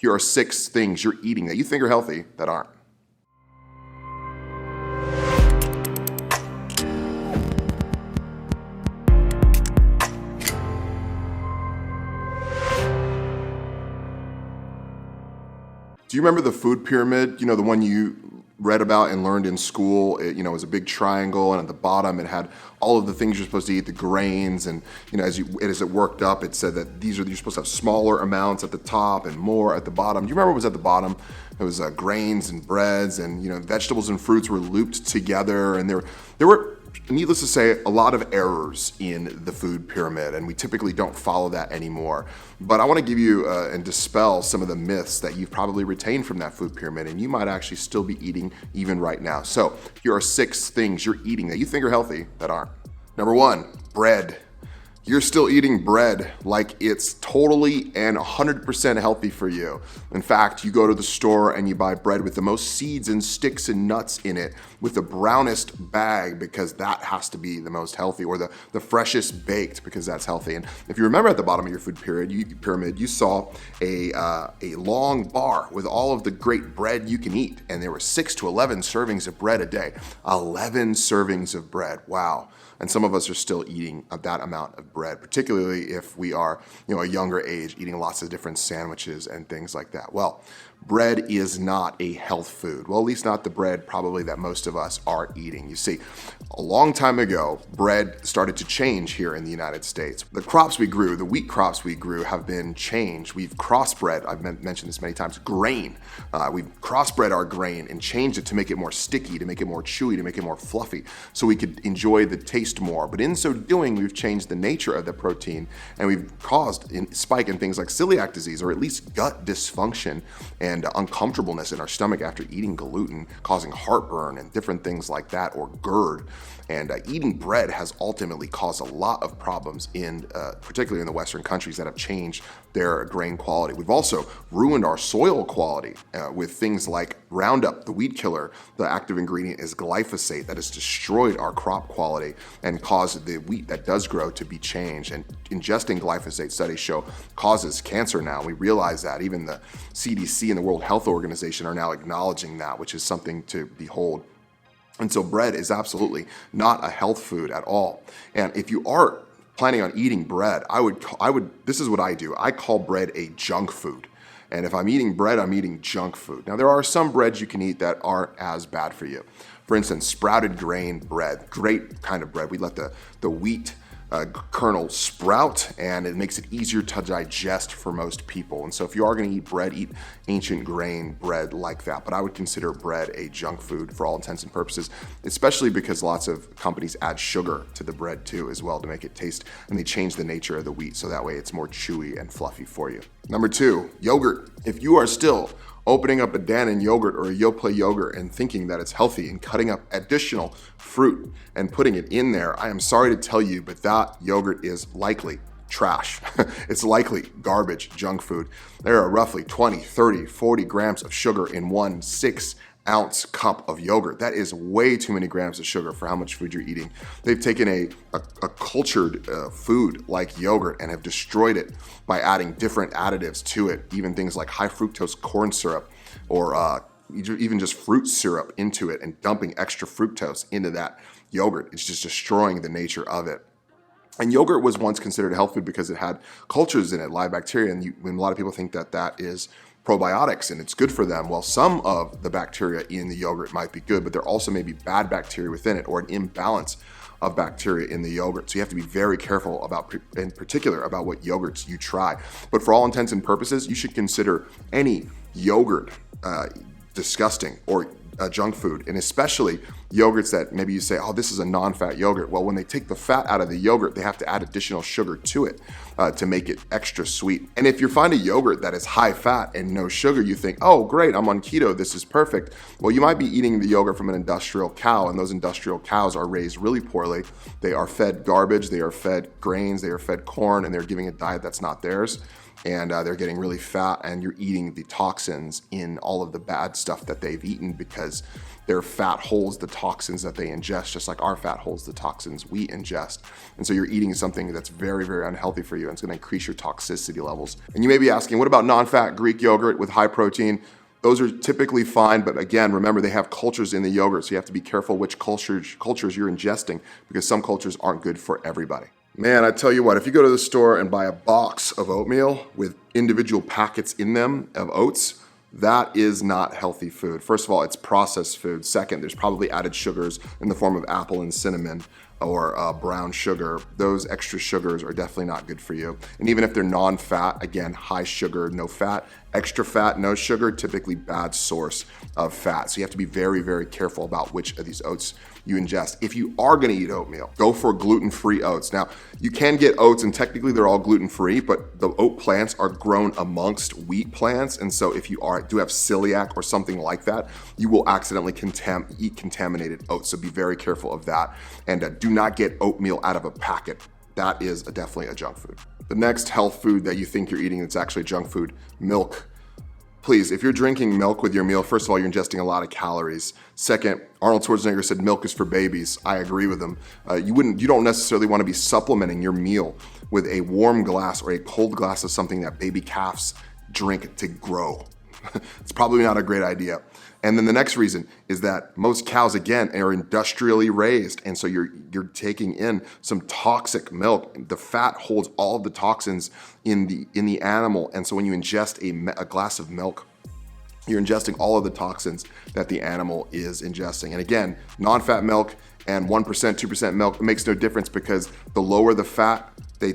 Here are 6 things you're eating that you think are healthy that aren't. Do you remember the food pyramid? You know, the one you read about and learned in school. It was a big triangle, and at the bottom it had all of the things you're supposed to eat, the grains, and as it worked up, it said that you're supposed to have smaller amounts at the top and more at the bottom. Do you remember what was at the bottom? It was grains and breads, and vegetables and fruits were looped together, and there were, needless to say, a lot of errors in the food pyramid, and we typically don't follow that anymore. But I want to give you and dispel some of the myths that you've probably retained from that food pyramid, and you might actually still be eating even right now. So here are 6 things you're eating that you think are healthy that aren't. Number 1, bread. You're still eating bread like it's totally and 100% healthy for you. In fact, you go to the store and you buy bread with the most seeds and sticks and nuts in it, with the brownest bag because that has to be the most healthy, or the freshest baked because that's healthy. And if you remember, at the bottom of your food pyramid, you saw a long bar with all of the great bread you can eat. And there were 6 to 11 servings of bread a day. 11 servings of bread, wow. And some of us are still eating that amount of bread, particularly if we are, a younger age, eating lots of different sandwiches and things like that. Well, bread is not a health food. Well, at least not the bread probably that most of us are eating. You see, a long time ago, bread started to change here in the United States. The crops we grew, the wheat crops we grew, have been changed. We've crossbred, I've mentioned this many times, grain. We've crossbred our grain and changed it to make it more sticky, to make it more chewy, to make it more fluffy, so we could enjoy the taste more. But in so doing, we've changed the nature of the protein, and we've caused a spike in things like celiac disease, or at least gut dysfunction and uncomfortableness in our stomach after eating gluten, causing heartburn and different things like that, or GERD. And eating bread has ultimately caused a lot of problems particularly in the Western countries that have changed their grain quality. We've also ruined our soil quality with things like Roundup, the weed killer. The active ingredient is glyphosate that has destroyed our crop quality and caused the wheat that does grow to be changed. And ingesting glyphosate, studies show, causes cancer now. We realize that. Even the CDC and the World Health Organization are now acknowledging that, which is something to behold. And so bread is absolutely not a health food at all. And if you are planning on eating bread, this is what I do. I call bread a junk food. And if I'm eating bread, I'm eating junk food. Now, there are some breads you can eat that aren't as bad for you. For instance, sprouted grain bread, great kind of bread. We let the wheat kernel sprout, and it makes it easier to digest for most people. And so if you are going to eat bread, eat ancient grain bread like that. But I would consider bread a junk food for all intents and purposes, especially because lots of companies add sugar to the bread too as well to make it taste, and they change the nature of the wheat so that way it's more chewy and fluffy for you. Number 2, yogurt. If you are still opening up a Dannon yogurt or a Yoplait yogurt and thinking that it's healthy and cutting up additional fruit and putting it in there, I am sorry to tell you, but that yogurt is likely trash. It's likely garbage, junk food. There are roughly 20, 30, 40 grams of sugar in one 6-ounce cup of yogurt. That is way too many grams of sugar for how much food you're eating. They've taken a cultured food like yogurt and have destroyed it by adding different additives to it, even things like high fructose corn syrup, or even just fruit syrup into it, and dumping extra fructose into that yogurt. It's just destroying the nature of it. And yogurt was once considered a health food because it had cultures in it, live bacteria, and a lot of people think that is probiotics and it's good for them. Well, some of the bacteria in the yogurt might be good, but there also may be bad bacteria within it, or an imbalance of bacteria in the yogurt. So you have to be very careful in particular about what yogurts you try. But for all intents and purposes, you should consider any yogurt disgusting or junk food, and especially yogurts that maybe you say, oh, this is a non-fat yogurt. Well, when they take the fat out of the yogurt, they have to add additional sugar to it to make it extra sweet. And if you find a yogurt that is high fat and no sugar, you think, oh, great, I'm on keto, this is perfect. Well, you might be eating the yogurt from an industrial cow, and those industrial cows are raised really poorly. They are fed garbage, they are fed grains, they are fed corn, and they're giving a diet that's not theirs. and they're getting really fat, and you're eating the toxins in all of the bad stuff that they've eaten, because their fat holds the toxins that they ingest, just like our fat holds the toxins we ingest. And so you're eating something that's very, very unhealthy for you, and it's gonna increase your toxicity levels. And you may be asking, what about non-fat Greek yogurt with high protein? Those are typically fine, but again, remember they have cultures in the yogurt, so you have to be careful which cultures you're ingesting, because some cultures aren't good for everybody. Man, I tell you what, if you go to the store and buy a box of oatmeal with individual packets in them of oats, that is not healthy food. First of all, it's processed food. Second, there's probably added sugars in the form of apple and cinnamon or brown sugar. Those extra sugars are definitely not good for you. And even if they're non-fat, again, high sugar, no fat, extra fat, no sugar, typically bad source of fat. So you have to be very, very careful about which of these oats you ingest. If you are gonna eat oatmeal, go for gluten-free oats. Now, you can get oats, and technically they're all gluten-free, but the oat plants are grown amongst wheat plants. And so if you do have celiac or something like that, you will accidentally eat contaminated oats. So be very careful of that. And do not get oatmeal out of a packet. That is definitely a junk food. The next health food that you think you're eating that's actually junk food, milk. Please, if you're drinking milk with your meal, first of all, you're ingesting a lot of calories. Second, Arnold Schwarzenegger said milk is for babies. I agree with him. You don't necessarily want to be supplementing your meal with a warm glass or a cold glass of something that baby calves drink to grow. It's probably not a great idea. And then the next reason is that most cows, again, are industrially raised. And so you're taking in some toxic milk. The fat holds all of the toxins in the animal. And so when you ingest a glass of milk, you're ingesting all of the toxins that the animal is ingesting. And again, non-fat milk and 1%, 2% milk, it makes no difference, because the lower the fat, they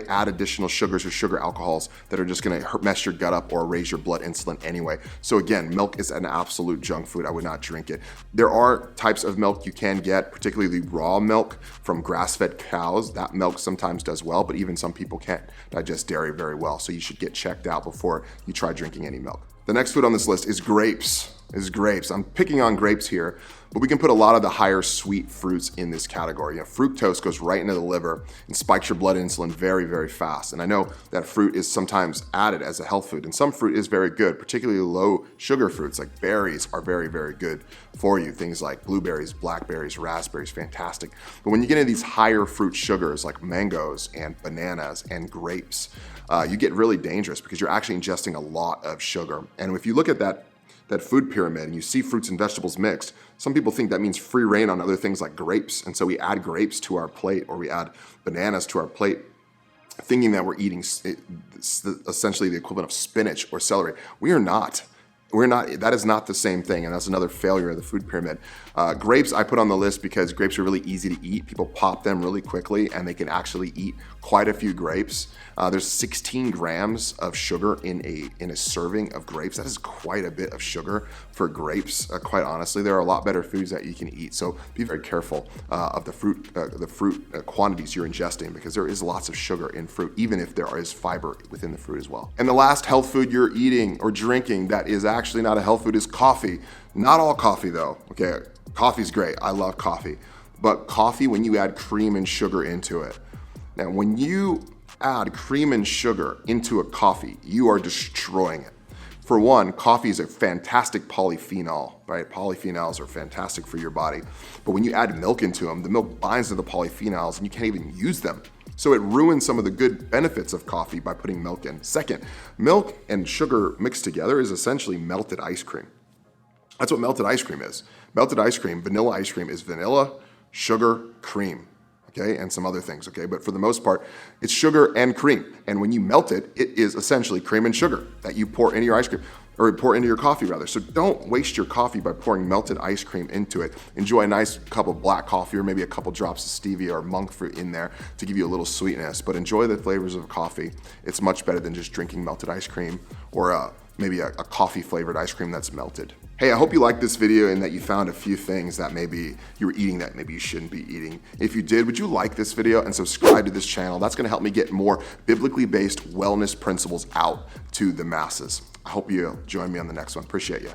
add additional sugars or sugar alcohols that are just gonna mess your gut up or raise your blood insulin anyway. So again, milk is an absolute junk food. I would not drink it. There are types of milk you can get, particularly raw milk from grass-fed cows. That milk sometimes does well, but even some people can't digest dairy very well. So you should get checked out before you try drinking any milk. The next food on this list is grapes. I'm picking on grapes here, but we can put a lot of the higher sweet fruits in this category. Fructose goes right into the liver and spikes your blood insulin very, very fast. And I know that fruit is sometimes added as a health food, and some fruit is very good, particularly low sugar fruits like berries are very, very good for you. Things like blueberries, blackberries, raspberries, fantastic. But when you get into these higher fruit sugars like mangoes and bananas and grapes, you get really dangerous, because you're actually ingesting a lot of sugar. And if you look at that food pyramid and you see fruits and vegetables mixed, some people think that means free reign on other things like grapes. And so we add grapes to our plate, or we add bananas to our plate, thinking that we're eating essentially the equivalent of spinach or celery. We are not. That is not the same thing, and that's another failure of the food pyramid. Grapes I put on the list because grapes are really easy to eat. People pop them really quickly, and they can actually eat quite a few grapes. There's 16 grams of sugar in a serving of grapes. That is quite a bit of sugar for grapes. Quite honestly, there are a lot better foods that you can eat. So be very careful of the fruit quantities you're ingesting, because there is lots of sugar in fruit, even if there is fiber within the fruit as well. And the last health food you're eating or drinking that is actually not a health food is coffee. Not all coffee though. Okay, coffee's great. I love coffee. But coffee, when you add cream and sugar into it. Now, when you add cream and sugar into a coffee, you are destroying it. For one, coffee is a fantastic polyphenol, right? Polyphenols are fantastic for your body. But when you add milk into them, the milk binds to the polyphenols and you can't even use them. So it ruins some of the good benefits of coffee by putting milk in. Second, milk and sugar mixed together is essentially melted ice cream. That's what melted ice cream is. Melted ice cream, vanilla ice cream, is vanilla, sugar, cream, okay, and some other things, okay? But for the most part, it's sugar and cream. And when you melt it, it is essentially cream and sugar that you pour into your ice cream, or pour into your coffee rather. So don't waste your coffee by pouring melted ice cream into it. Enjoy a nice cup of black coffee, or maybe a couple drops of stevia or monk fruit in there to give you a little sweetness, but enjoy the flavors of coffee. It's much better than just drinking melted ice cream, or maybe a coffee flavored ice cream that's melted. Hey, I hope you liked this video and that you found a few things that maybe you were eating that maybe you shouldn't be eating. If you did, would you like this video and subscribe to this channel? That's gonna help me get more biblically based wellness principles out to the masses. I hope you join me on the next one. Appreciate you.